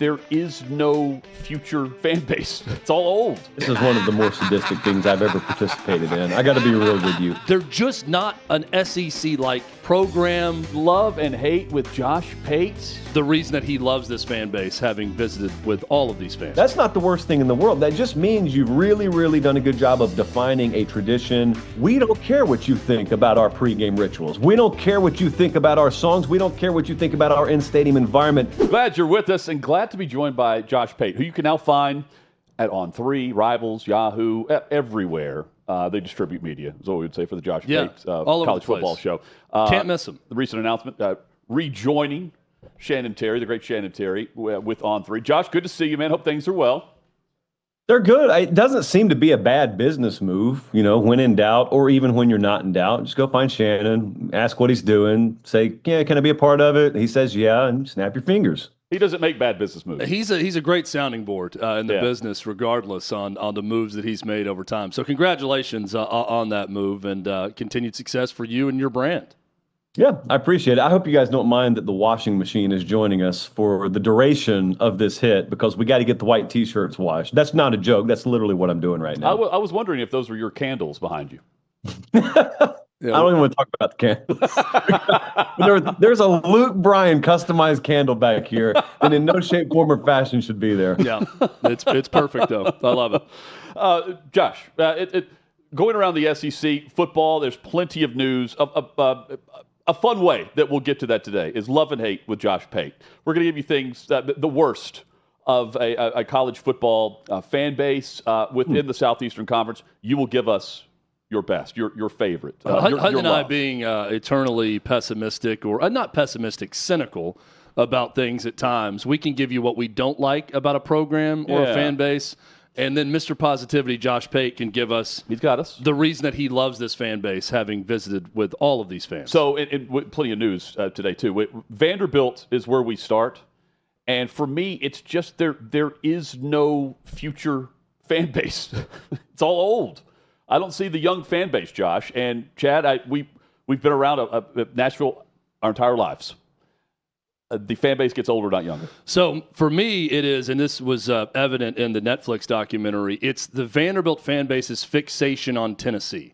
there is no future fan base. It's all old. This is one of the more sadistic things I've ever participated in. I got to be real with you. They're just not an SEC-like program. Love and hate with Josh Pate. The reason that he loves this fan base, having visited with all of these fans. That's not the worst thing in the world. That just means you've really, really done a good job of defining a tradition. We don't care what you think about our pregame rituals. We don't care what you think about our songs. We don't care what you think about our in-stadium environment. Glad you're with us and glad to be joined by Josh Pate, who you can now find at On3, Rivals, Yahoo, everywhere. They distribute media, is what we would say for the Josh Pate all college football show. Can't miss him. The recent announcement, rejoining Shannon Terry, the great Shannon Terry, with On3. Josh, good to see you, man. Hope things are well. They're good. It doesn't seem to be a bad business move, when in doubt or even when you're not in doubt. Just go find Shannon, ask what he's doing, say, yeah, can I be a part of it? He says, yeah, and snap your fingers. He doesn't make bad business moves. He's a great sounding board in the business, regardless on the moves that he's made over time. So congratulations on that move and continued success for you and your brand. Yeah, I appreciate it. I hope you guys don't mind that the washing machine is joining us for the duration of this hit because we got to get the white T-shirts washed. That's not a joke. That's literally what I'm doing right now. I was wondering if those were your candles behind you. I don't even want to talk about the candles. There's a Luke Bryan customized candle back here, and in no shape, form, or fashion should be there. Yeah, it's perfect, though. I love it. Josh, going around the SEC football, there's plenty of news. A fun way that we'll get to that today is love and hate with Josh Pate. We're going to give you things, the worst of a college football fan base within the Southeastern Conference. You will give us your best, your favorite. Hutton and I being eternally pessimistic, or not pessimistic, cynical about things at times, we can give you what we don't like about a program or a fan base. And then Mr. Positivity, Josh Pate, can give us He's got us. The reason that he loves this fan base, having visited with all of these fans. So, plenty of news today, too. Vanderbilt is where we start. And for me, it's just there is no future fan base. It's all old. I don't see the young fan base, Josh. And Chad, we've been around Nashville our entire lives. The fan base gets older, not younger. So for me, it is, and this was evident in the Netflix documentary, it's the Vanderbilt fan base's fixation on Tennessee.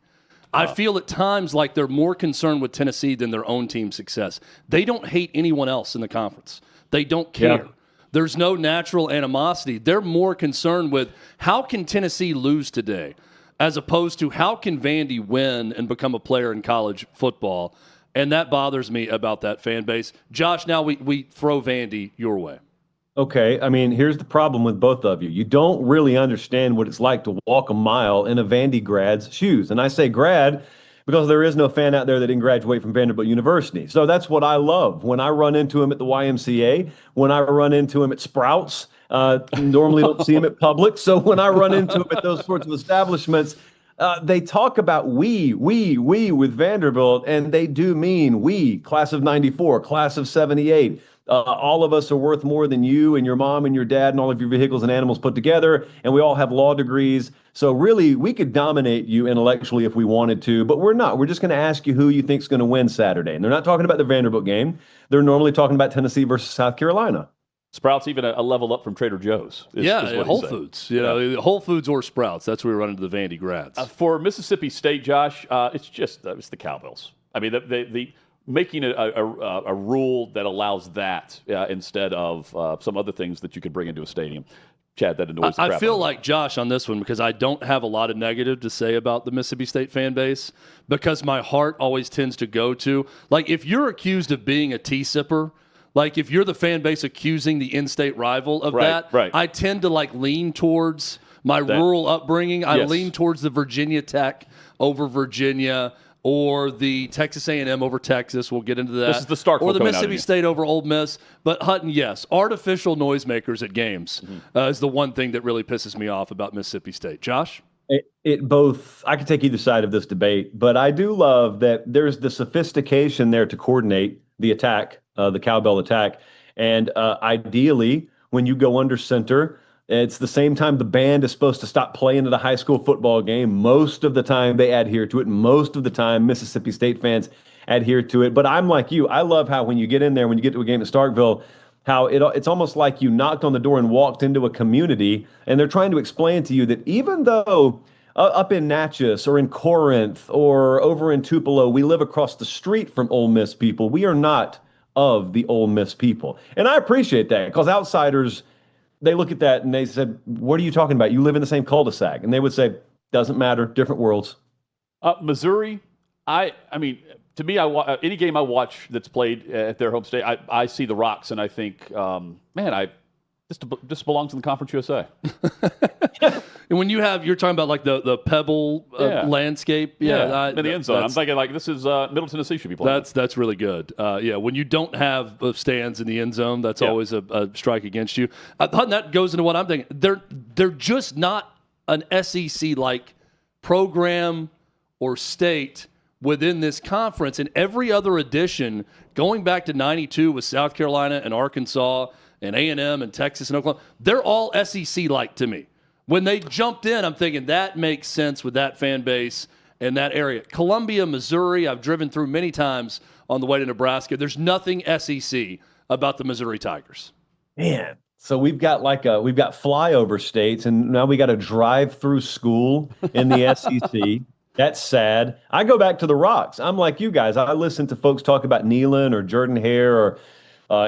I feel at times like they're more concerned with Tennessee than their own team's success. They don't hate anyone else in the conference. They don't care. Yeah. There's no natural animosity. They're more concerned with how can Tennessee lose today, as opposed to how can Vandy win and become a player in college football. And that bothers me about that fan base. Josh, now we throw Vandy your way. Okay, I mean, here's the problem with both of you. You don't really understand what it's like to walk a mile in a Vandy grad's shoes. And I say grad because there is no fan out there that didn't graduate from Vanderbilt University. So that's what I love. When I run into him at the YMCA, when I run into him at Sprouts, normally don't see him at Publix. So when I run into him at those sorts of establishments, they talk about we with Vanderbilt, and they do mean we, class of 94, class of 78. All of us are worth more than you and your mom and your dad and all of your vehicles and animals put together, and we all have law degrees. So really, we could dominate you intellectually if we wanted to, but we're not. We're just going to ask you who you think is going to win Saturday. And they're not talking about the Vanderbilt game. They're normally talking about Tennessee versus South Carolina. Sprouts even a level up from Trader Joe's. Whole Foods. Whole Foods or Sprouts. That's where we run into the Vandy grads. For Mississippi State, Josh, it's the Cowbells. I mean, the making a rule that allows that instead of some other things that you could bring into a stadium. Chad, that annoys the crap. I feel like Josh on this one because I don't have a lot of negative to say about the Mississippi State fan base because my heart always tends to go to, like, if you're accused of being a tea sipper, like if you're the fan base accusing the in-state rival of that, I tend to lean towards my rural upbringing. I lean towards the Virginia Tech over Virginia or the Texas A&M over Texas. We'll get into that. This is the Starkville or the Mississippi State over Ole Miss. But Hutton, yes, artificial noisemakers at games is the one thing that really pisses me off about Mississippi State. Josh? I could take either side of this debate, but I do love that there's the sophistication there to coordinate the attack, the cowbell attack. And ideally, when you go under center, it's the same time the band is supposed to stop playing at a high school football game. Most of the time they adhere to it. Most of the time Mississippi State fans adhere to it. But I'm like you. I love how when you get in there, when you get to a game at Starkville, how it's almost like you knocked on the door and walked into a community, and they're trying to explain to you that even though up in Natchez or in Corinth or over in Tupelo, we live across the street from Ole Miss people, we are not of the Ole Miss people. And I appreciate that, because outsiders, they look at that and they said, what are you talking about? You live in the same cul-de-sac. And they would say, doesn't matter, different worlds. Missouri, I mean, to me, any game I watch that's played at their home state, I see the Rocks and I think, this belongs in the Conference USA. And when you're talking about like the pebble landscape, in the end zone, I'm thinking like this is Middle Tennessee should be playing. That's really good. When you don't have stands in the end zone, that's always a strike against you. Hutton, that goes into what I'm thinking. They're just not an SEC like program or state within this conference. And every other edition, going back to '92 with South Carolina and Arkansas and A&M and Texas and Oklahoma, they're all SEC-like to me. When they jumped in, I'm thinking that makes sense with that fan base and that area. Columbia, Missouri, I've driven through many times on the way to Nebraska. There's nothing SEC about the Missouri Tigers. Man, so we've got flyover states, and now we got a drive-through school in the SEC. That's sad. I go back to the Rocks. I'm like you guys. I listen to folks talk about Neyland or Jordan-Hare or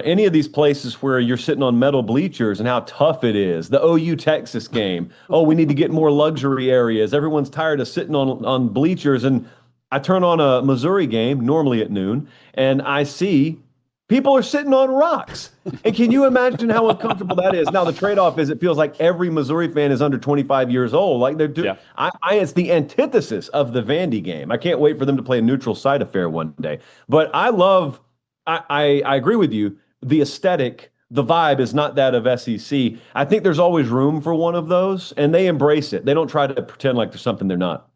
any of these places where you're sitting on metal bleachers and how tough it is. The OU Texas game. Oh, we need to get more luxury areas. Everyone's tired of sitting on bleachers. And I turn on a Missouri game, normally at noon, and I see people are sitting on rocks. And can you imagine how uncomfortable that is? Now, the trade-off is it feels like every Missouri fan is under 25 years old. Like they're doing. Yeah. It's the antithesis of the Vandy game. I can't wait for them to play a neutral site affair one day. But I agree with you. The aesthetic, the vibe is not that of SEC. I think there's always room for one of those, and they embrace it. They don't try to pretend like there's something they're not.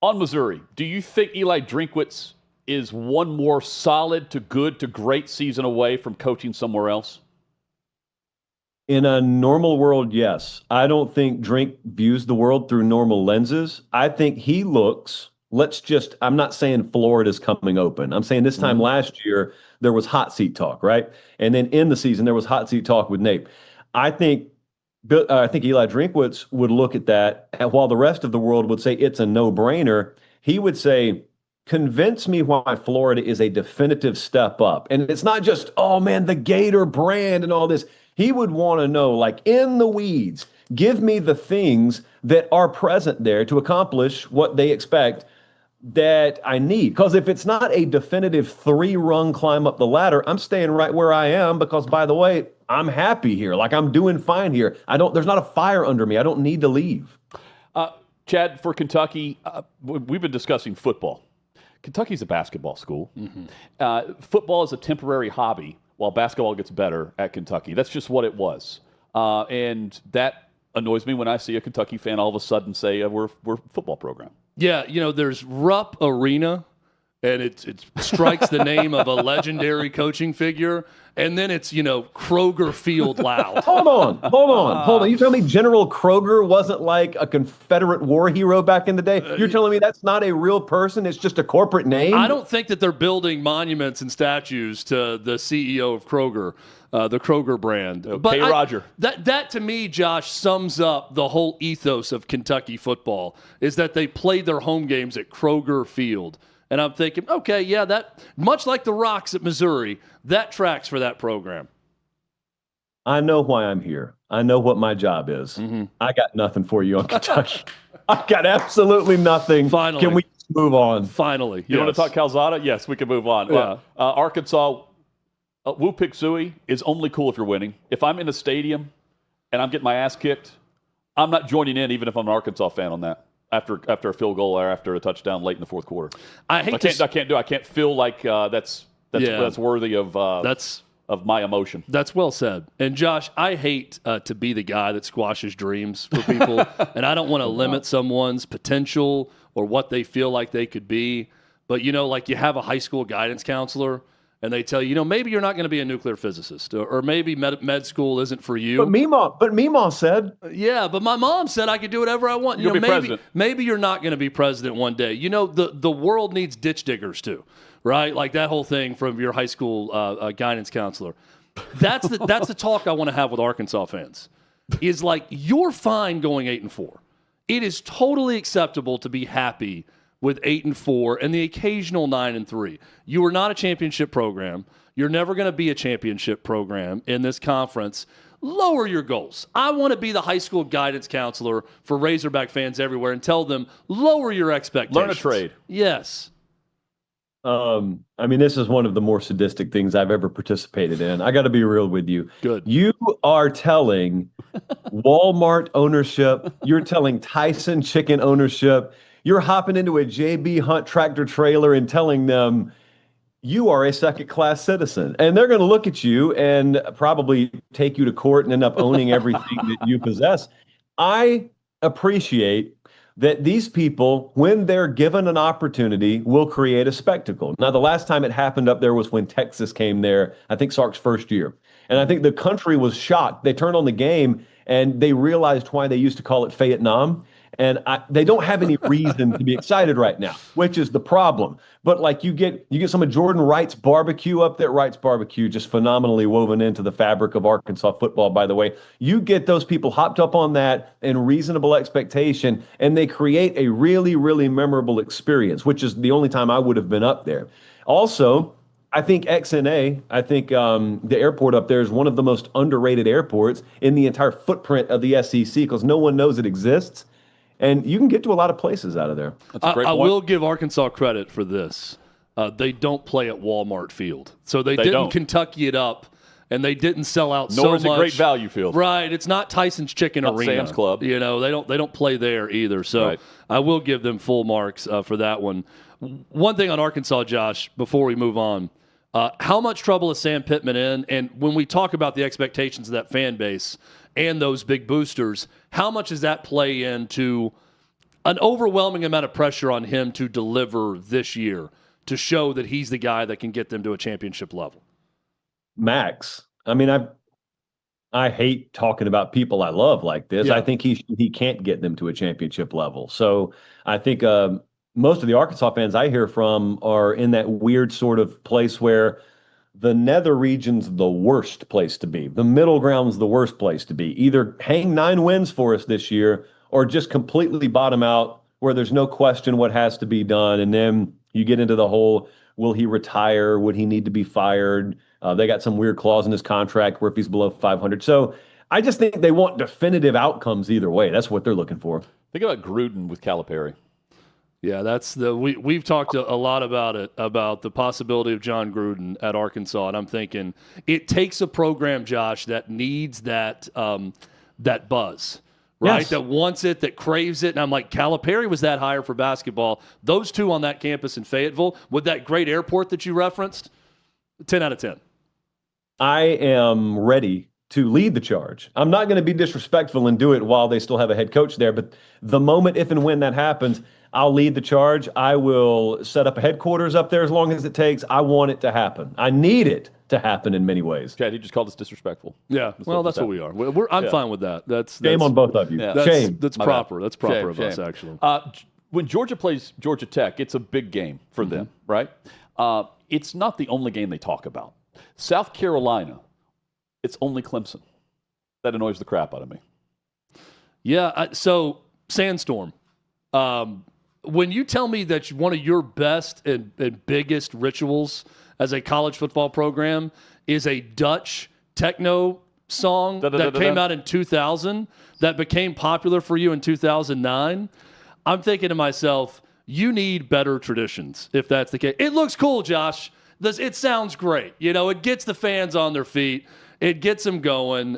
On Missouri, do you think Eli Drinkwitz is one more solid to good to great season away from coaching somewhere else? In a normal world, yes. I don't think Drink views the world through normal lenses. I think he looks, I'm not saying Florida's coming open. I'm saying this time last year, there was hot seat talk, right? And then in the season, there was hot seat talk with Nate. I think Eli Drinkwitz would look at that, and while the rest of the world would say it's a no-brainer, he would say, convince me why Florida is a definitive step up. And it's not just, oh man, the Gator brand and all this. He would want to know, like in the weeds, give me the things that are present there to accomplish what they expect that I need. Because if it's not a definitive 3-rung climb up the ladder, I'm staying right where I am because, by the way, I'm happy here. Like I'm doing fine here. There's not a fire under me. I don't need to leave. Chad, for Kentucky, we've been discussing football. Kentucky's a basketball school. Mm-hmm. Football is a temporary hobby while basketball gets better at Kentucky. That's just what it was. And that annoys me when I see a Kentucky fan all of a sudden say, we're a football program. Yeah, there's Rupp Arena, and it strikes the name of a legendary coaching figure, and then it's, Kroger Field loud. Hold on. You telling me General Kroger wasn't like a Confederate war hero back in the day? You're telling me that's not a real person? It's just a corporate name? I don't think that they're building monuments and statues to the CEO of Kroger, the Kroger brand. Okay, Roger. That to me, Josh, sums up the whole ethos of Kentucky football, is that they play their home games at Kroger Field. And I'm thinking, okay, yeah, that much like the Rocks at Missouri, that tracks for that program. I know why I'm here. I know what my job is. Mm-hmm. I got nothing for you on Kentucky. I got absolutely nothing. Finally. Can we move on? Finally. You want to talk Calzada? Yes, we can move on. Yeah. Arkansas, Woo Pig Sooie is only cool if you're winning. If I'm in a stadium and I'm getting my ass kicked, I'm not joining in even if I'm an Arkansas fan on that. After a field goal or after a touchdown late in the fourth quarter, I can't feel like that's worthy of my emotion. That's well said. And Josh, I hate to be the guy that squashes dreams for people, and I don't want to limit someone's potential or what they feel like they could be. But like you have a high school guidance counselor, and they tell you, maybe you're not going to be a nuclear physicist, or maybe med school isn't for you. But Meemaw said. Yeah, but my mom said I could do whatever I want. Maybe you're not going to be president one day. The world needs ditch diggers too, right? Like that whole thing from your high school guidance counselor. That's the talk I want to have with Arkansas fans. Is like, you're fine going 8-4. It is totally acceptable to be happy with 8-4 and the occasional 9-3. You are not a championship program. You're never going to be a championship program in this conference. Lower your goals. I want to be the high school guidance counselor for Razorback fans everywhere and tell them, lower your expectations. Learn a trade. Yes. I mean, this is one of the more sadistic things I've ever participated in. I got to be real with you. Good. You are telling Walmart ownership, you're telling Tyson chicken ownership, you're hopping into a JB Hunt tractor trailer and telling them you are a second-class citizen. And they're going to look at you and probably take you to court and end up owning everything that you possess. I appreciate that these people, when they're given an opportunity, will create a spectacle. Now, the last time it happened up there was when Texas came there, I think Sark's first year. And I think the country was shocked. They turned on the game and they realized why they used to call it Vietnam. And they don't have any reason to be excited right now, which is the problem. But like you get some of Jordan Wright's barbecue up there. Wright's barbecue, just phenomenally woven into the fabric of Arkansas football, by the way. You get those people hopped up on that and reasonable expectation, and they create a really, really memorable experience, which is the only time I would have been up there. Also, I think XNA, the airport up there is one of the most underrated airports in the entire footprint of the SEC because no one knows it exists. And you can get to a lot of places out of there. That's a great I point. will give Arkansas credit for this. They don't play at Walmart Field. So they didn't don't. Kentucky it up, and they didn't sell out Nor so much. is it Great Value Field. Right. It's not Tyson's Chicken Not Arena. Sam's Club. You know, they don't play there either. So Right. I will give them full marks for that one. One thing on Arkansas, Josh, before we move on, how much trouble is Sam Pittman in? And when we talk about the expectations of that fan base and those big boosters, how much does that play into an overwhelming amount of pressure on him to deliver this year to show that he's the guy that can get them to a championship level? Max, I mean, I hate talking about people I love like this. Yeah. I think he can't get them to a championship level. So I think most of the Arkansas fans I hear from are in that weird sort of place where the nether region's the worst place to be. The middle ground's the worst place to be. Either hang 9 wins for us this year or just completely bottom out where there's no question what has to be done. And then you get into the whole, will he retire? Would he need to be fired? They got some weird clause in his contract where if he's below 500. So I just think they want definitive outcomes either way. That's what they're looking for. Think about Gruden with Calipari. Yeah, that's we've talked a lot about it, about the possibility of Jon Gruden at Arkansas, and I'm thinking it takes a program, Josh, that needs that buzz, right? Yes. That wants it, that craves it. And I'm like, Calipari was that higher for basketball. Those two on that campus in Fayetteville with that great airport that you referenced, 10 out of 10. I am ready to lead the charge. I'm not going to be disrespectful and do it while they still have a head coach there, but the moment, if and when that happens, I'll lead the charge. I will set up a headquarters up there as long as it takes. I want it to happen. I need it to happen in many ways. Chad, he just called us disrespectful. Yeah, that's what we are. I'm fine with that. That's Shame on both of you. Yeah. Shame. That's My proper. bad. That's proper Shame, of us, shame. actually. When Georgia plays Georgia Tech, it's a big game for them, right? It's not the only game they talk about. South Carolina, it's only Clemson. That annoys the crap out of me. Yeah, so Sandstorm. When you tell me that one of your best and biggest rituals as a college football program is a Dutch techno song that came out in 2000 that became popular for you in 2009, I'm thinking to myself, you need better traditions if that's the case. It looks cool, Josh. It sounds great. You know, it gets the fans on their feet. It gets them going.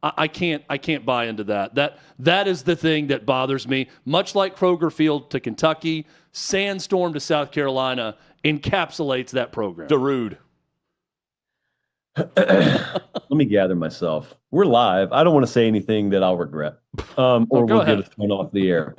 I can't buy into that. That is the thing that bothers me. Much like Kroger Field to Kentucky, Sandstorm to South Carolina encapsulates that program. Darude. Let me gather myself. We're live. I don't want to say anything that I'll regret, or we'll get us thrown off the air.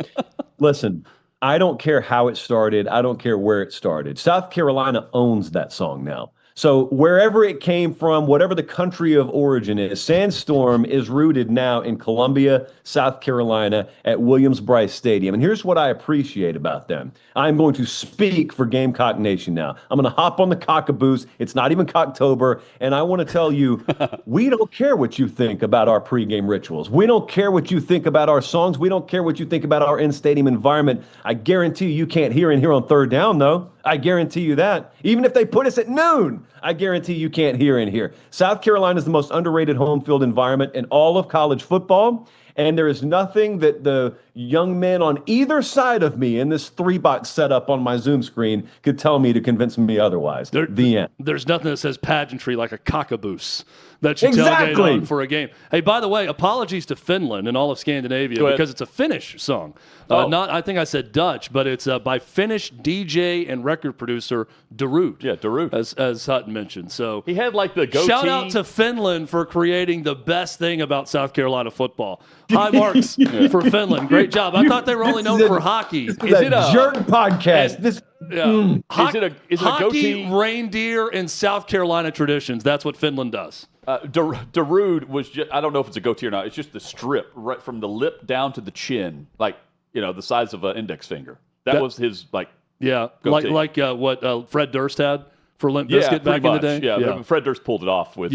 Listen, I don't care how it started. I don't care where it started. South Carolina owns that song now. So wherever it came from, whatever the country of origin is, Sandstorm is rooted now in Columbia, South Carolina at Williams-Brice Stadium. And here's what I appreciate about them. I'm going to speak for Gamecock Nation now. I'm going to hop on the cockaboose. It's not even Cocktober. And I want to tell you, we don't care what you think about our pregame rituals. We don't care what you think about our songs. We don't care what you think about our in-stadium environment. I guarantee you can't hear in here on third down, though. I guarantee you that. Even if they put us at noon, I guarantee you can't hear in here. South Carolina is the most underrated home field environment in all of college football. And there is nothing that the young men on either side of me in this 3-box setup on my Zoom screen could tell me to convince me otherwise. The end. There's nothing that says pageantry like a cockaboose that you tailgate on for a game. Hey, by the way, apologies to Finland and all of Scandinavia because it's a Finnish song. I think I said Dutch, but it's by Finnish DJ and record producer Darude. Yeah, Darude. As Hutton mentioned. So he had like the goatee. Shout out to Finland for creating the best thing about South Carolina football. High marks for Finland. Great job. I thought they were only known for hockey. Is it a jerk podcast? Is it a hockey, goatee? Reindeer, and South Carolina traditions. That's what Finland does. Darude was just, I don't know if it's a goatee or not. It's just the strip right from the lip down to the chin, like, the size of an index finger. That was his, like, goatee. like what Fred Durst had for Limp Bizkit back in the day. Yeah. Fred Durst pulled it off with,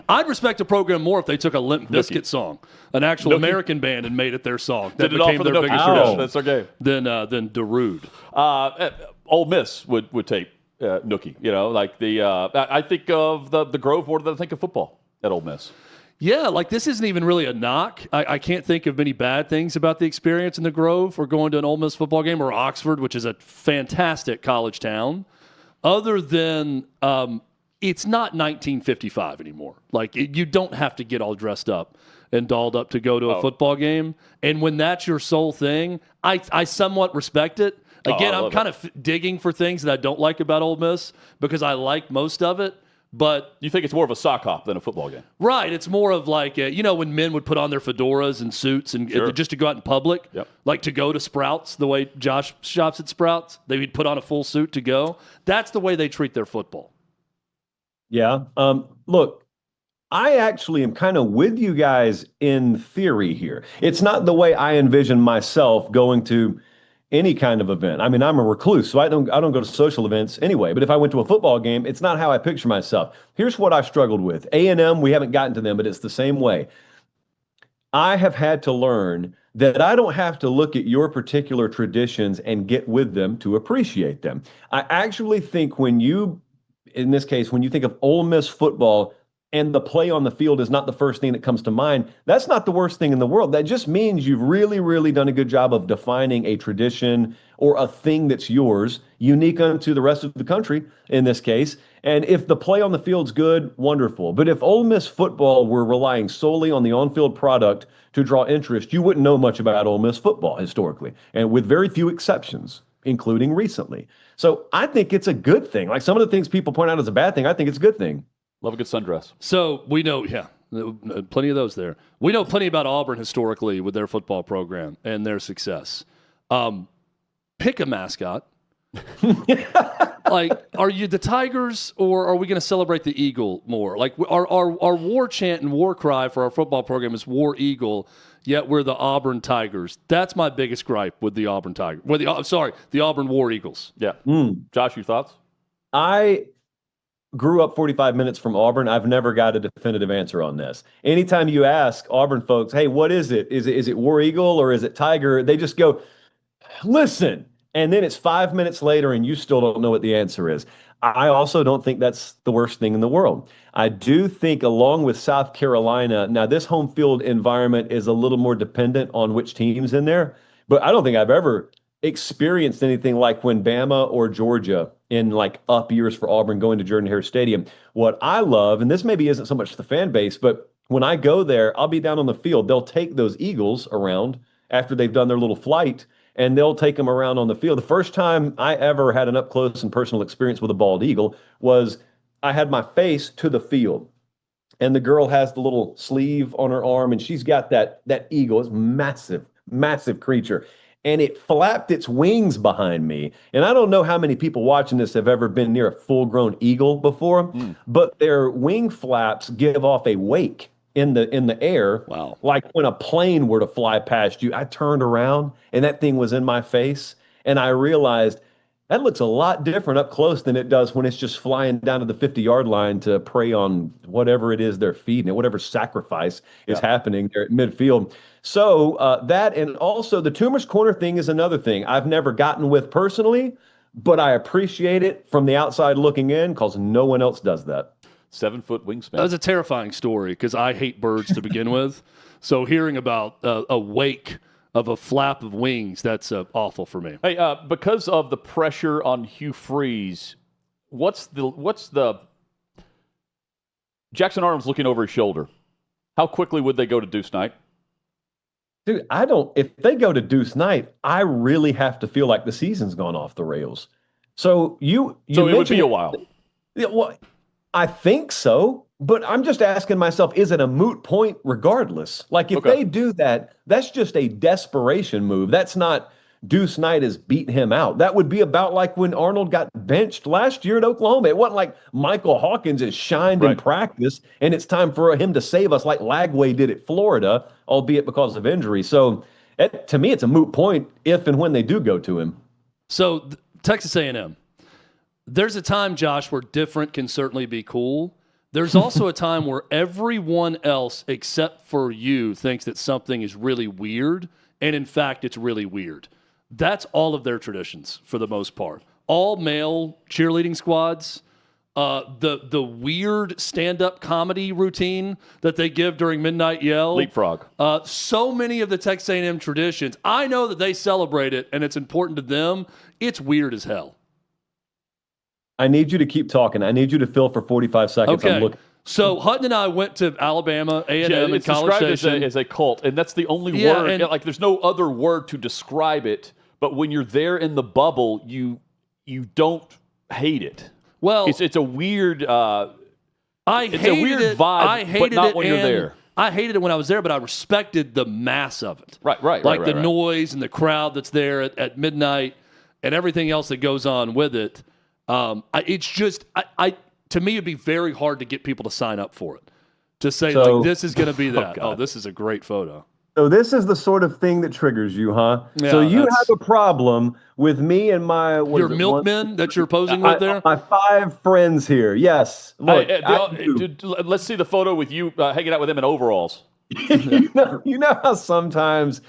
I'd respect a program more if they took a Limp Bizkit song, an actual American band, and made it their song. That did it all became for the their Nookie. biggest tradition. That's okay. Than Darude. Ole Miss would take Nookie. I think of the Grove more than I think of football at Ole Miss. Yeah, like this isn't even really a knock. I can't think of many bad things about the experience in the Grove or going to an Ole Miss football game, or Oxford, which is a fantastic college town, other than it's not 1955 anymore. Like, you don't have to get all dressed up and dolled up to go to a football game. And when that's your sole thing, I somewhat respect it. Again, I'm kind of digging for things that I don't like about Ole Miss because I like most of it. But you think it's more of a sock hop than a football game? Right. It's more of like, when men would put on their fedoras and suits and just to go out in public, like to go to Sprouts, the way Josh shops at Sprouts, they would put on a full suit to go. That's the way they treat their football. Yeah. Look, I actually am kind of with you guys in theory here. It's not the way I envision myself going to any kind of event. I mean, I'm a recluse, so I don't go to social events anyway. But if I went to a football game, it's not how I picture myself. Here's what I've struggled with. A&M, we haven't gotten to them, but it's the same way. I have had to learn that I don't have to look at your particular traditions and get with them to appreciate them. I actually think when you think of Ole Miss football, and the play on the field is not the first thing that comes to mind, that's not the worst thing in the world. That just means you've really, really done a good job of defining a tradition or a thing that's yours, unique unto the rest of the country in this case. And if the play on the field's good, wonderful. But if Ole Miss football were relying solely on the on-field product to draw interest, you wouldn't know much about Ole Miss football historically, and with very few exceptions, including recently. So I think it's a good thing. Like some of the things people point out as a bad thing, I think it's a good thing. Love a good sundress. So we know, plenty of those there. We know plenty about Auburn historically with their football program and their success. Pick a mascot. Like, are you the Tigers or are we going to celebrate the Eagle more? Like, our war chant and war cry for our football program is War Eagle, yet we're the Auburn Tigers. That's my biggest gripe with the Auburn Tigers. The Auburn War Eagles. Yeah. Josh, your thoughts? I grew up 45 minutes from Auburn. I've never got a definitive answer on this. Anytime you ask Auburn folks, hey, what is it? Is it War Eagle or is it Tiger? They just go, listen. And then it's 5 minutes later and you still don't know what the answer is. I also don't think that's the worst thing in the world. I do think, along with South Carolina, now this home field environment is a little more dependent on which team's in there, but I don't think I've ever experienced anything like when Bama or Georgia in like up years for Auburn going to Jordan-Hare Stadium. What I love, and this maybe isn't so much the fan base, but when I go there, I'll be down on the field. They'll take those Eagles around after they've done their little flight, and they'll take them around on the field. The first time I ever had an up close and personal experience with a bald eagle was I had my face to the field, and the girl has the little sleeve on her arm, and she's got that eagle. It's massive, massive creature. and it flapped its wings behind me. And I don't know how many people watching this have ever been near a full-grown eagle before, but their wing flaps give off a wake in the air. Wow. Like when a plane were to fly past you. I turned around and that thing was in my face, and I realized that looks a lot different up close than it does when it's just flying down to the 50-yard line to prey on whatever it is they're feeding it, whatever sacrifice is happening there at midfield. So that, and also the Toomer's Corner thing is another thing I've never gotten with personally, but I appreciate it from the outside looking in because no one else does that. 7-foot wingspan. That was a terrifying story because I hate birds to begin with. So hearing about a wake of a flap of wings, that's awful for me. Hey, because of the pressure on Hugh Freeze, what's the Jackson Arnold's looking over his shoulder. How quickly would they go to Deuce Knight? Dude, if they go to Deuce Knight, I really have to feel like the season's gone off the rails. So it would be a while. Well, I think so, but I'm just asking myself, is it a moot point regardless? Like if they do that, that's just a desperation move. That's not Deuce Knight has beat him out. That would be about like when Arnold got benched last year at Oklahoma. It wasn't like Michael Hawkins has shined in practice and it's time for him to save us like Lagway did at Florida, albeit because of injury. So to me, it's a moot point if and when they do go to him. So Texas A&M. There's a time, Josh, where different can certainly be cool. There's also a time where everyone else except for you thinks that something is really weird, and in fact, it's really weird. That's all of their traditions for the most part. All male cheerleading squads, the weird stand-up comedy routine that they give during Midnight Yell. Leapfrog. So many of the Texas A&M traditions, I know that they celebrate it, and it's important to them. It's weird as hell. I need you to keep talking. I need you to fill for 45 seconds. Okay. So Hutton and I went to Alabama, A&M, and College Station. As a cult, and that's the only word. Like there's no other word to describe it. But when you're there in the bubble, you don't hate it. Well, it's a weird. It's a weird vibe, but not when you're there. I hated it when I was there, but I respected the mass of it. Right. Like the noise and the crowd that's there at midnight, and everything else that goes on with it. It's just, to me, it'd be very hard to get people to sign up for it. To say, like, this is going to be that. Oh, this is a great photo. So this is the sort of thing that triggers you, huh? Yeah, so you have a problem with me and my... Your milkmen that you're posing with there? My 5 friends here, yes. Look, dude, let's see the photo with you hanging out with them in overalls. you know how sometimes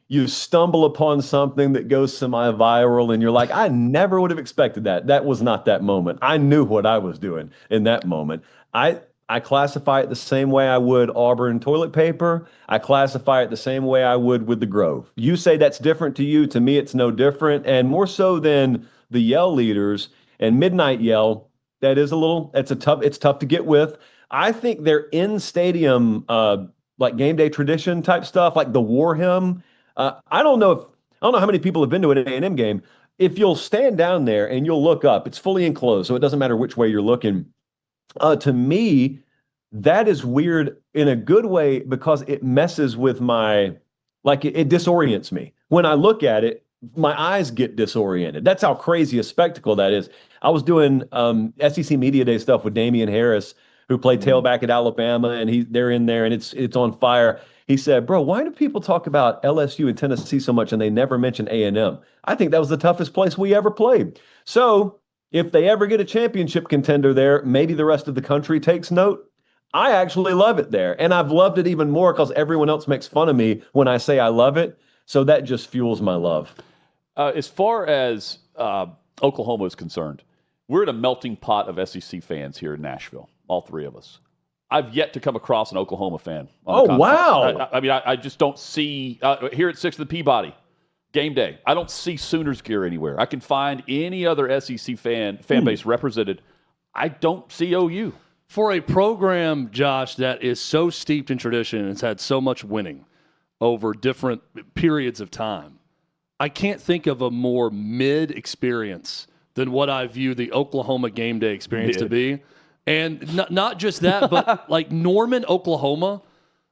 you stumble upon something that goes semi-viral and you're like, I never would have expected that. That was not that moment. I knew what I was doing in that moment. I classify it the same way I would Auburn toilet paper. I classify it the same way I would with the Grove. You say that's different to you. To me, it's no different. And more so than the Yell leaders and Midnight Yell, it's tough to get with. I think their in-stadium, like game day tradition type stuff, like the War Hymn. I don't know how many people have been to an A&M game. If you'll stand down there and you'll look up, it's fully enclosed, so it doesn't matter which way you're looking. To me, that is weird in a good way because it messes with it disorients me. When I look at it, my eyes get disoriented. That's how crazy a spectacle that is. I was doing SEC Media Day stuff with Damian Harris, who played tailback at Alabama, and they're in there, and it's on fire. He said, bro, why do people talk about LSU and Tennessee so much and they never mention A&M? I think that was the toughest place we ever played. So if they ever get a championship contender there, maybe the rest of the country takes note. I actually love it there. And I've loved it even more because everyone else makes fun of me when I say I love it. So that just fuels my love. As far as Oklahoma is concerned, we're in a melting pot of SEC fans here in Nashville, all 3 of us. I've yet to come across an Oklahoma fan. Wow. I just don't see, here at 6th and Peabody, game day, I don't see Sooners gear anywhere. I can find any other SEC fan base represented. I don't see OU. For a program, Josh, that is so steeped in tradition and has had so much winning over different periods of time, I can't think of a more mid experience than what I view the Oklahoma game day experience to be. And not just that, but like Norman, Oklahoma,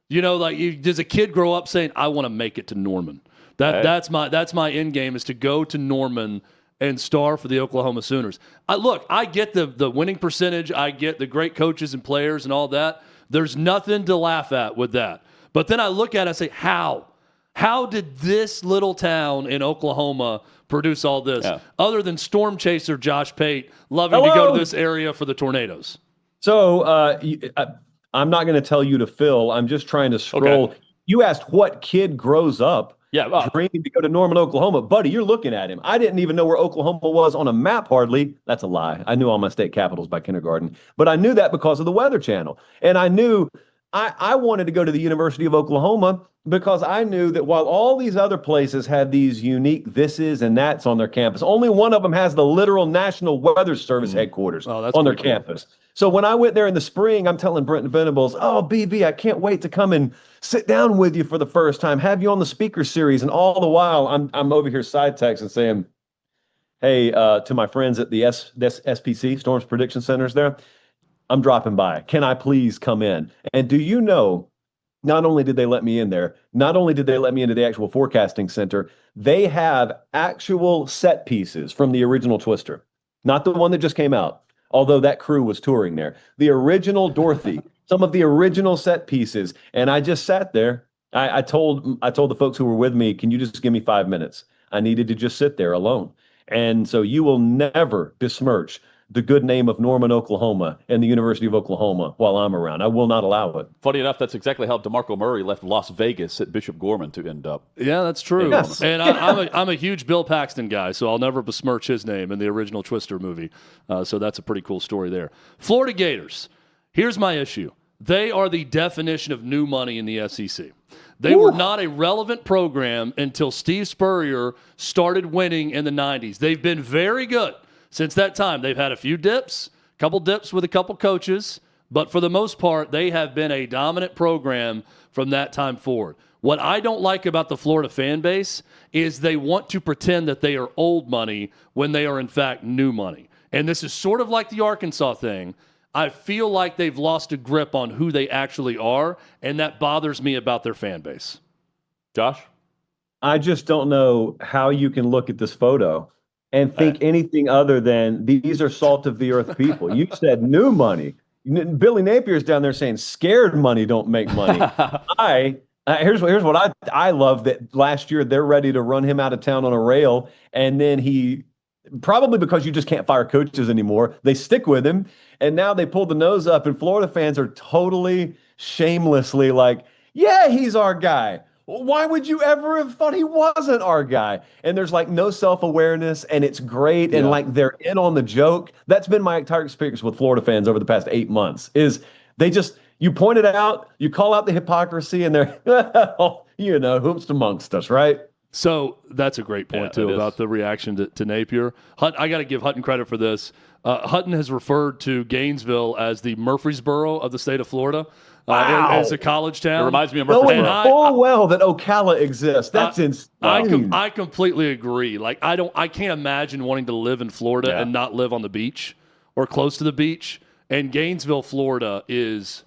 does a kid grow up saying, I want to make it to Norman? That's my end game, is to go to Norman and star for the Oklahoma Sooners. I get the winning percentage. I get the great coaches and players and all that. There's nothing to laugh at with that. But then I look at it and say, how? How did this little town in Oklahoma produce all this, other than storm chaser Josh Pate loving to go to this area for the tornadoes? So I'm not going to tell you to fill. I'm just trying to scroll. Okay. You asked what kid grows up dreaming to go to Norman, Oklahoma. Buddy, you're looking at him. I didn't even know where Oklahoma was on a map hardly. That's a lie. I knew all my state capitals by kindergarten. But I knew that because of the Weather Channel. And I knew I wanted to go to the University of Oklahoma because I knew that while all these other places had these unique thises and that's on their campus, only one of them has the literal National Weather Service headquarters on their campus. So when I went there in the spring, I'm telling Brenton Venables, oh, BV, I can't wait to come and sit down with you for the first time, have you on the speaker series. And all the while, I'm over here side texting saying, hey, to my friends at the SPC, Storms Prediction Centers there, I'm dropping by. Can I please come in? And do you know, not only did they let me in there, not only did they let me into the actual forecasting center, they have actual set pieces from the original Twister, not the one that just came out, although that crew was touring there. The original Dorothy, some of the original set pieces. And I just sat there. I told the folks who were with me, can you just give me 5 minutes? I needed to just sit there alone. And so you will never besmirch the good name of Norman, Oklahoma, and the University of Oklahoma while I'm around. I will not allow it. Funny enough, that's exactly how DeMarco Murray left Las Vegas at Bishop Gorman to end up. Yeah, that's true. Yes. And I'm a huge Bill Paxton guy, so I'll never besmirch his name in the original Twister movie. So that's a pretty cool story there. Florida Gators. Here's my issue. They are the definition of new money in the SEC. They were not a relevant program until Steve Spurrier started winning in the 90s. They've been very good since that time. They've had a few dips, couple dips with a couple coaches, but for the most part, they have been a dominant program from that time forward. What I don't like about the Florida fan base is they want to pretend that they are old money when they are in fact new money. And this is sort of like the Arkansas thing. I feel like they've lost a grip on who they actually are, and that bothers me about their fan base. Josh? I just don't know how you can look at this photo and think anything other than these are salt of the earth people. You said new money. Billy Napier's down there saying scared money don't make money. Here's what I love, that last year they're ready to run him out of town on a rail, and then he, probably because you just can't fire coaches anymore, they stick with him, and now they pull the nose up, and Florida fans are totally shamelessly like, yeah, he's our guy. Why would you ever have thought he wasn't our guy? And there's like no self-awareness, and it's great, and like they're in on the joke. That's been my entire experience with Florida fans over the past 8 months, is they just, you point it out, you call out the hypocrisy, and they're, whomst amongst us, right? So that's a great point, too, about the reaction to Napier. I got to give Hutton credit for this. Hutton has referred to Gainesville as the Murfreesboro of the state of Florida. As a college town. It reminds me of Murfreesboro. Knowing full well that Ocala exists. That's insane. I completely agree. Like, I can't imagine wanting to live in Florida and not live on the beach or close to the beach. And Gainesville, Florida is,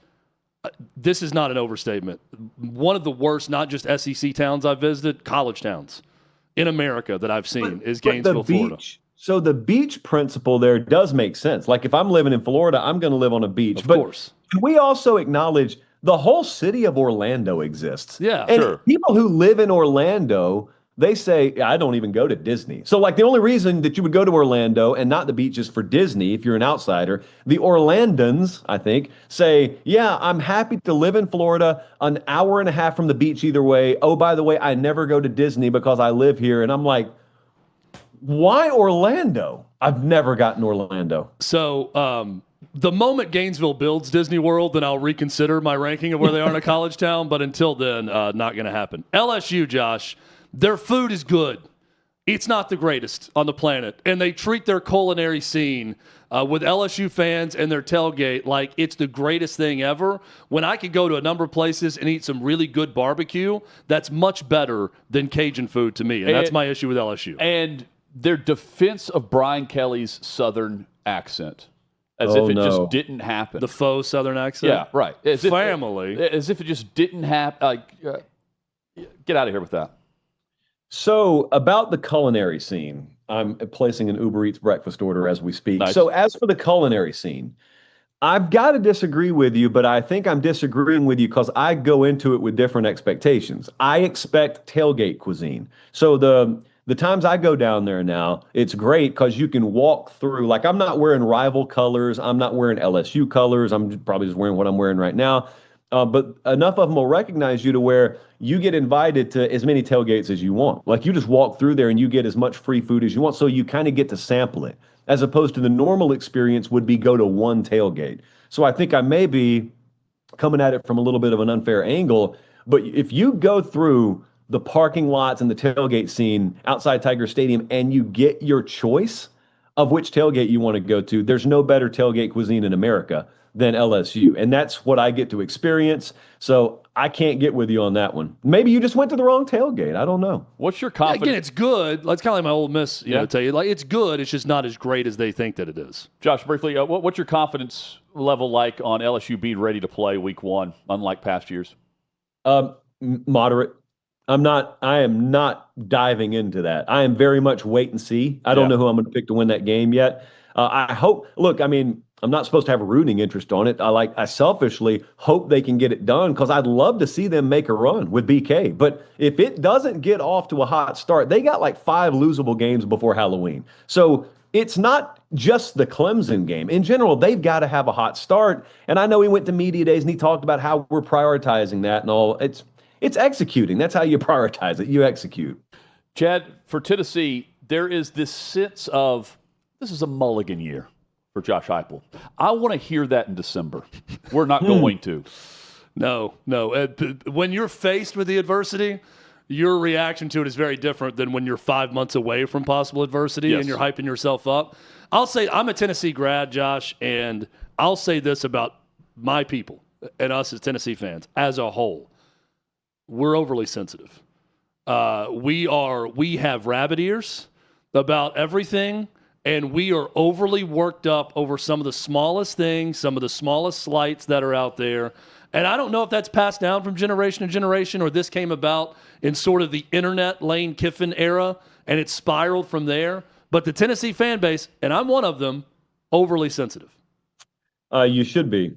this is not an overstatement, one of the worst, not just SEC towns I've visited, college towns in America that I've seen is Gainesville, Florida. So the beach principle there does make sense. Like if I'm living in Florida, I'm going to live on a beach. Of course. Can we also acknowledge the whole city of Orlando exists? Yeah, and sure. People who live in Orlando, they say, I don't even go to Disney. So like the only reason that you would go to Orlando and not the beach is for Disney, if you're an outsider. The Orlandans, I think, say, yeah, I'm happy to live in Florida, an hour and a half from the beach either way. Oh, by the way, I never go to Disney because I live here. And I'm like, why Orlando? I've never gotten Orlando. So the moment Gainesville builds Disney World, then I'll reconsider my ranking of where they are in a college town. But until then, not going to happen. LSU, Josh, their food is good. It's not the greatest on the planet. And they treat their culinary scene with LSU fans and their tailgate like it's the greatest thing ever. When I could go to a number of places and eat some really good barbecue, that's much better than Cajun food to me. And that's my issue with LSU. And their defense of Brian Kelly's Southern accent, as if it just didn't happen. The faux Southern accent? Yeah, right. As Family. As if it just didn't happen. Get out of here with that. So about the culinary scene, I'm placing an Uber Eats breakfast order as we speak. Nice. So as for the culinary scene, I've got to disagree with you, but I think I'm disagreeing with you because I go into it with different expectations. I expect tailgate cuisine. So the times I go down there now, it's great because you can walk through. Like I'm not wearing rival colors. I'm not wearing LSU colors. I'm probably just wearing what I'm wearing right now. But enough of them will recognize you to where you get invited to as many tailgates as you want. Like you just walk through there and you get as much free food as you want. So you kind of get to sample it, as opposed to the normal experience would be go to one tailgate. So I think I may be coming at it from a little bit of an unfair angle. But if you go through the parking lots and the tailgate scene outside Tiger Stadium and you get your choice of which tailgate you want to go to, there's no better tailgate cuisine in America than LSU. And that's what I get to experience. So I can't get with you on that one. Maybe you just went to the wrong tailgate. I don't know. What's your confidence? Again, it's good. It's kind of like my Ole Miss, tell you. Like, it's good. It's just not as great as they think that it is. Josh, briefly, what's your confidence level like on LSU being ready to play week one, unlike past years? Moderate. I am not diving into that. I am very much wait and see. I don't know who I'm going to pick to win that game yet. I hope, I'm not supposed to have a rooting interest on it. I selfishly hope they can get it done because I'd love to see them make a run with BK. But if it doesn't get off to a hot start, they got like 5 losable games before Halloween. So it's not just the Clemson game. In general, they've got to have a hot start. And I know he went to media days and he talked about how we're prioritizing that and all. It's executing. That's how you prioritize it. You execute. Chad, for Tennessee, there is this sense of this is a mulligan year for Josh Heupel. I want to hear that in December. We're not going to. No. When you're faced with the adversity, your reaction to it is very different than when you're 5 months away from possible adversity and you're hyping yourself up. I'll say I'm a Tennessee grad, Josh, and I'll say this about my people and us as Tennessee fans as a whole. We're overly sensitive. We have rabbit ears about everything, and we are overly worked up over some of the smallest things, some of the smallest slights that are out there. And I don't know if that's passed down from generation to generation or this came about in sort of the internet Lane Kiffin era, and it spiraled from there. But the Tennessee fan base, and I'm one of them, overly sensitive. You should be.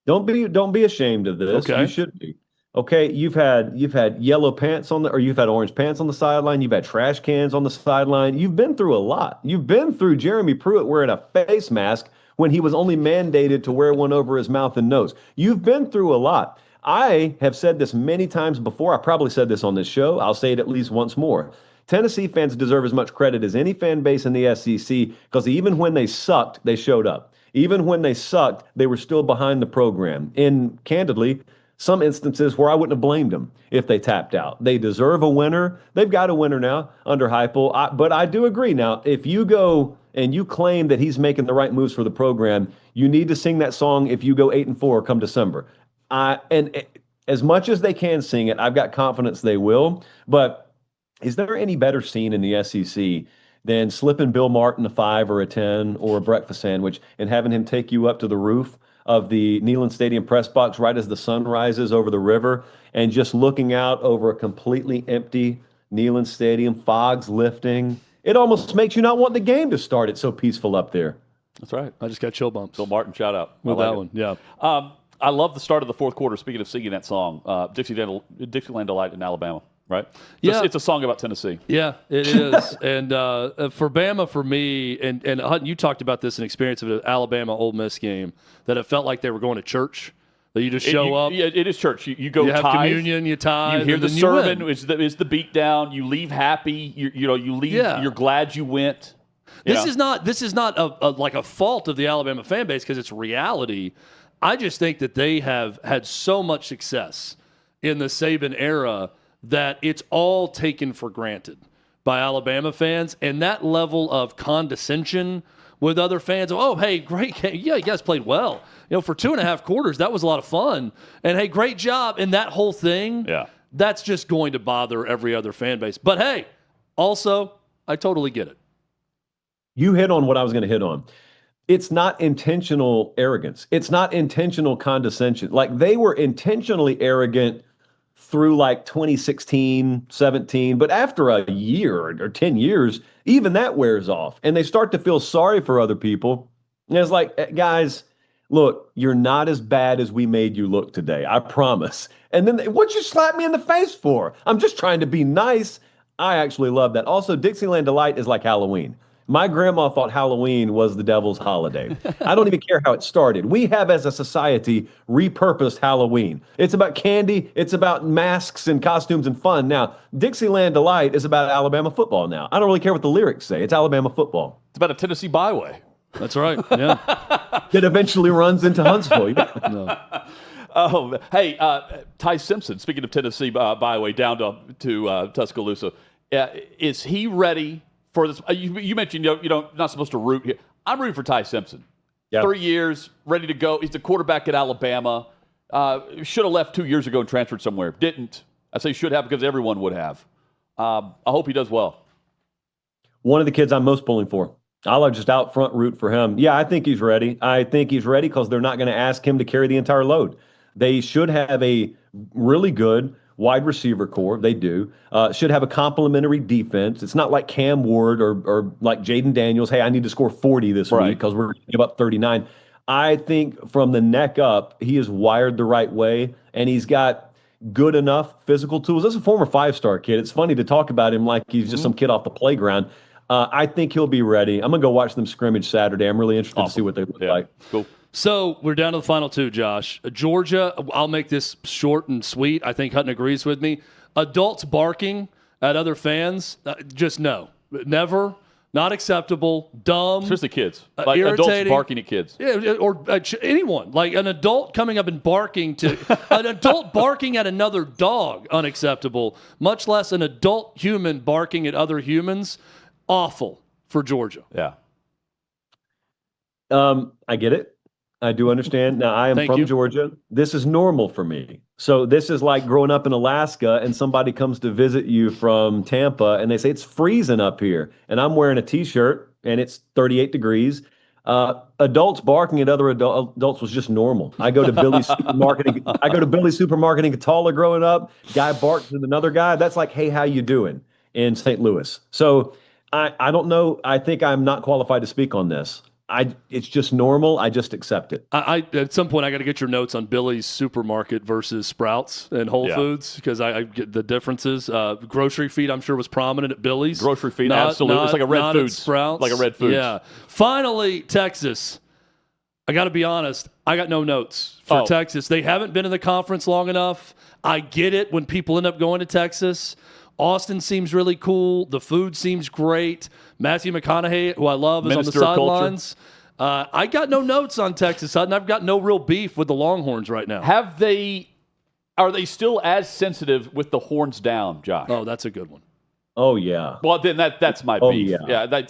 Don't be ashamed of this. Okay. You should be. Okay, you've had yellow pants you've had orange pants on the sideline. You've had trash cans on the sideline. You've been through a lot. You've been through Jeremy Pruitt wearing a face mask when he was only mandated to wear one over his mouth and nose. You've been through a lot. I have said this many times before. I probably said this on this show. I'll say it at least once more. Tennessee fans deserve as much credit as any fan base in the SEC because even when they sucked, they showed up. Even when they sucked, they were still behind the program. And candidly, some instances where I wouldn't have blamed them if they tapped out. They deserve a winner. They've got a winner now under Heupel. But I do agree. Now, if you go and you claim that he's making the right moves for the program, you need to sing that song if you go 8-4 come December. And as much as they can sing it, I've got confidence they will. But is there any better scene in the SEC than slipping Bill Martin a 5 or a 10 or a breakfast sandwich and having him take you up to the roof of the Neyland Stadium press box right as the sun rises over the river and just looking out over a completely empty Neyland Stadium, fogs lifting? It almost makes you not want the game to start. It's so peaceful up there. That's right. I just got chill bumps. Bill Martin, shout out. With that one, yeah. I love the start of the fourth quarter, speaking of singing that song, Dixieland Delight in Alabama, right? It's a song about Tennessee. Yeah, it is. And for Bama, for me, and Hutton, you talked about this in experience of an Alabama-Ole Miss game, that it felt like they were going to church, that you just show up. Yeah, it is church. You go you have tithe, communion, you tithe. you hear the and sermon, you is the beat down, you leave happy, you leave, you're glad you went. This is not a fault of the Alabama fan base because it's reality. I just think that they have had so much success in the Saban era that it's all taken for granted by Alabama fans, and that level of condescension with other fans. Oh, hey, great game. Yeah, you guys played well. For 2.5 quarters, that was a lot of fun. And hey, great job. And that whole thing, that's just going to bother every other fan base. But hey, also, I totally get it. You hit on what I was going to hit on. It's not intentional arrogance. It's not intentional condescension. Like they were intentionally arrogant through like 2016, 17. But after a year or 10 years, even that wears off. And they start to feel sorry for other people. And it's like, guys, look, you're not as bad as we made you look today. I promise. And then what'd you slap me in the face for? I'm just trying to be nice. I actually love that. Also, Dixieland Delight is like Halloween. My grandma thought Halloween was the devil's holiday. I don't even care how it started. We have, as a society, repurposed Halloween. It's about candy. It's about masks and costumes and fun. Now, Dixieland Delight is about Alabama football now. I don't really care what the lyrics say. It's Alabama football. It's about a Tennessee byway. That's right. Yeah. That eventually runs into Huntsville. No. Oh, hey, Ty Simpson, speaking of Tennessee byway, down to Tuscaloosa, is he ready for this? You mentioned not supposed to root here. I'm rooting for Ty Simpson. Yeah. 3 years, ready to go. He's the quarterback at Alabama. Should have left 2 years ago and transferred somewhere. Didn't. I say should have because everyone would have. I hope he does well. One of the kids I'm most pulling for. I'll just out front root for him. Yeah, I think he's ready. I think he's ready because they're not going to ask him to carry the entire load. They should have a really good wide receiver core. They do. Should have a complementary defense. It's not like Cam Ward or like Jaden Daniels. Hey, I need to score 40 this week because we're going to give up 39. I think from the neck up, he is wired the right way, and he's got good enough physical tools. As a former 5-star kid, it's funny to talk about him like he's just some kid off the playground. I think he'll be ready. I'm going to go watch them scrimmage Saturday. I'm really interested to see what they look like. Cool. So we're down to the final two, Josh. Georgia, I'll make this short and sweet. I think Hutton agrees with me. Adults barking at other fans, just no. Never. Not acceptable. Dumb. Especially kids. Like irritating. Adults barking at kids. Yeah, or anyone. Like an adult coming up and barking to an adult barking at another dog, unacceptable. Much less an adult human barking at other humans. Awful for Georgia. Yeah. I get it. I do understand. Now, I am from Georgia. This is normal for me. So this is like growing up in Alaska and somebody comes to visit you from Tampa and they say, it's freezing up here. And I'm wearing a T-shirt and it's 38 degrees. Adults barking at other adults was just normal. I go to Billy's Supermarket. I go to Billy's Supermarket in Catawba growing up. Guy barks at another guy. That's like, hey, how you doing in St. Louis? So I don't know. I think I'm not qualified to speak on this. It's just normal. I just accept it. At some point, I got to get your notes on Billy's Supermarket versus Sprouts and Whole Foods because I get the differences. Grocery feed, I'm sure, was prominent at Billy's. Grocery feed, absolutely. It's like a Red Foods. Sprouts. Like a Red Foods. Yeah. Finally, Texas. I got to be honest. I got no notes for Texas. They haven't been in the conference long enough. I get it when people end up going to Texas. Austin seems really cool. The food seems great. Matthew McConaughey, who I love, is Minister on the sidelines. I got no notes on Texas, Hutton. I've got no real beef with the Longhorns right now. Are they still as sensitive with the horns down, Josh? Oh, that's a good one. Oh, yeah. Well, then that's my beef. Yeah.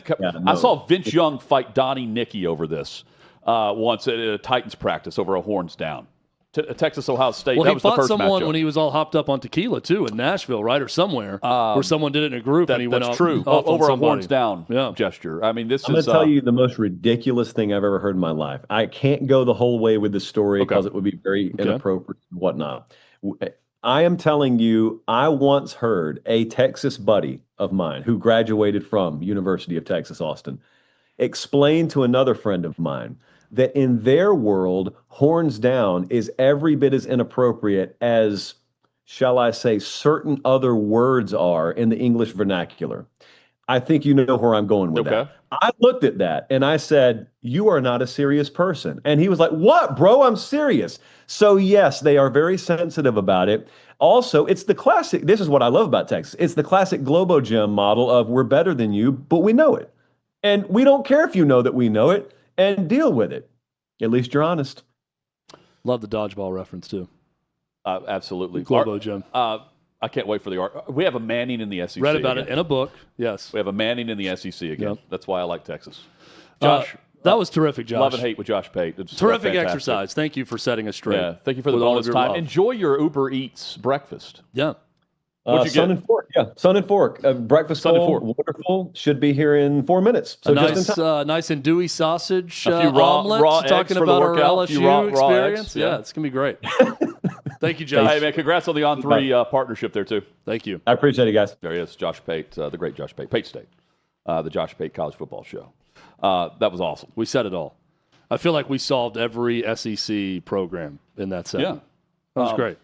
I saw Vince Young fight Donnie Nicky over this once at a Titans practice over a horns down. Texas, Ohio State. Well, that he was the fought first someone matchup. when he was all hopped up on tequila, too, in Nashville, right? Or somewhere, where someone did it in a group and he went That's off, true. off Over on a horns down gesture. I mean, I'm going to tell you the most ridiculous thing I've ever heard in my life. I can't go the whole way with this story because it would be very inappropriate and whatnot. I am telling you, I once heard a Texas buddy of mine who graduated from University of Texas, Austin, explain to another friend of mine that in their world, horns down is every bit as inappropriate as, shall I say, certain other words are in the English vernacular. I think you know where I'm going with that. I looked at that and I said, you are not a serious person. And he was like, what, bro? I'm serious. So yes, they are very sensitive about it. Also, it's the classic, this is what I love about Texas. It's the classic Globo Gym model of we're better than you, but we know it. And we don't care if you know that we know it. And deal with it. At least you're honest. Love the dodgeball reference, too. Absolutely. Globo Gym. I can't wait for the art. We have a Manning in the SEC. Read about it in a book, yes. We have a Manning in the SEC again. Yep. That's why I like Texas. Josh. That was terrific, Josh. Love and hate with Josh Pate. It's terrific exercise. Thank you for setting us straight. Yeah, thank you for the bonus time. Love. Enjoy your Uber Eats breakfast. Yeah. Sun and Fork. Yeah, Sun and Fork. Breakfast bowl, wonderful. Should be here in 4 minutes. So nice and dewy sausage a few raw omelets. raw talking about our LSU experience. Eggs, yeah, it's going to be great. Thank you, Josh. Hey, man, congrats on the On3 partnership there, too. Thank you. I appreciate it, guys. There he is, Josh Pate, the great Josh Pate, Pate State, the Josh Pate College Football Show. That was awesome. We said it all. I feel like we solved every SEC program in that segment. Yeah. That was great.